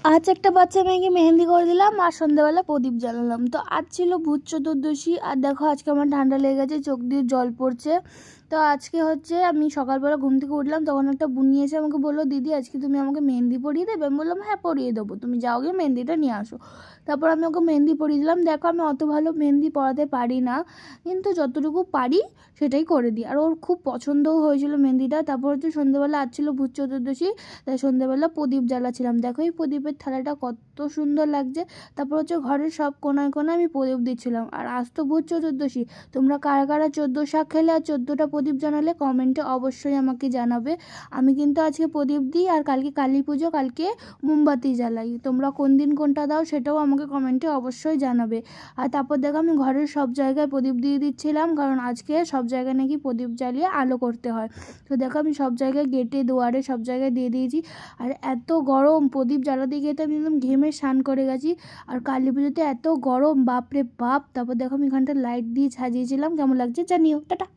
আজ একটা বাচ্চা মেয়েকে মেহেন্দি করে দিলাম আর সন্ধ্যাবেলা প্রদীপ জ্বালালাম। তো আজ ছিল ভূত চতুর্দশী আর দেখো আজকে আমার ঠান্ডা লেগে গেছে, চোখ দিয়ে জল পড়ছে। তো আজকে হচ্ছে আমি সকালবেলা ঘুম থেকে উঠলাম, তখন একটা বুনি এসে আমাকে বললো, দিদি আজকে তুমি আমাকে মেহেন্দি পরিয়ে দেবে? আমি বললাম হ্যাঁ পরিয়ে দেবো, তুমি যাও গিয়ে মেহেন্দিটা নিয়ে আসো। তারপর আমি ওকে মেহেন্দি পরিয়ে দিলাম। দেখো আমি অত ভালো মেহেন্দি পরাতে পারি না, কিন্তু যতটুকু পারি সেটাই করে দিই। আর ওর খুব পছন্দও হয়েছিল মেহেন্দিটা। তারপর হচ্ছে সন্ধ্যাবেলা আজ ছিল ভূত চতুর্দশী, তাই সন্ধ্যাবেলা প্রদীপ জ্বালাছিলাম। দেখো এই প্রদীপের থালাটা কত সুন্দর লাগছে। তারপর হচ্ছে ঘরের সব কোনায় কোনায় আমি প্রদীপ দিচ্ছিলাম। আর আজ তো ভূত চতুর্দশী, তোমরা কারা কারা 14 শাক খেলে আর 14টা প্রদীপ জানালে কমেন্টে অবশ্যই আমাকে জানাবে। আমি কিন্তু আজকে প্রদীপ দিই আর কালকে কালী পুজো, কালকে মোমবাতি জ্বালাই। তোমরা কোন দিন কোনটা দাও সেটাও আমাকে কমেন্টে অবশ্যই জানাবে। আর তারপর দেখো আমি ঘরের সব জায়গায় প্রদীপ দিয়ে দিচ্ছিলাম, কারণ আজকে সব জায়গায় নাকি প্রদীপ জ্বালিয়ে আলো করতে হয়। তো দেখো আমি সব জায়গায় গেটে দুয়ারে সব জায়গায় দিয়ে দিয়েছি। আর এত গরম, প্রদীপ জ্বালাতে গিয়ে তো আমি একদম ঘেমে স্নান করে গেছি। আর কালী পুজোতে এত গরম, বাপরে বাপ। তারপর দেখো আমি এখানটা লাইট দিয়ে সাজিয়েছিলাম, কেমন লাগছে জানিও। টাটা।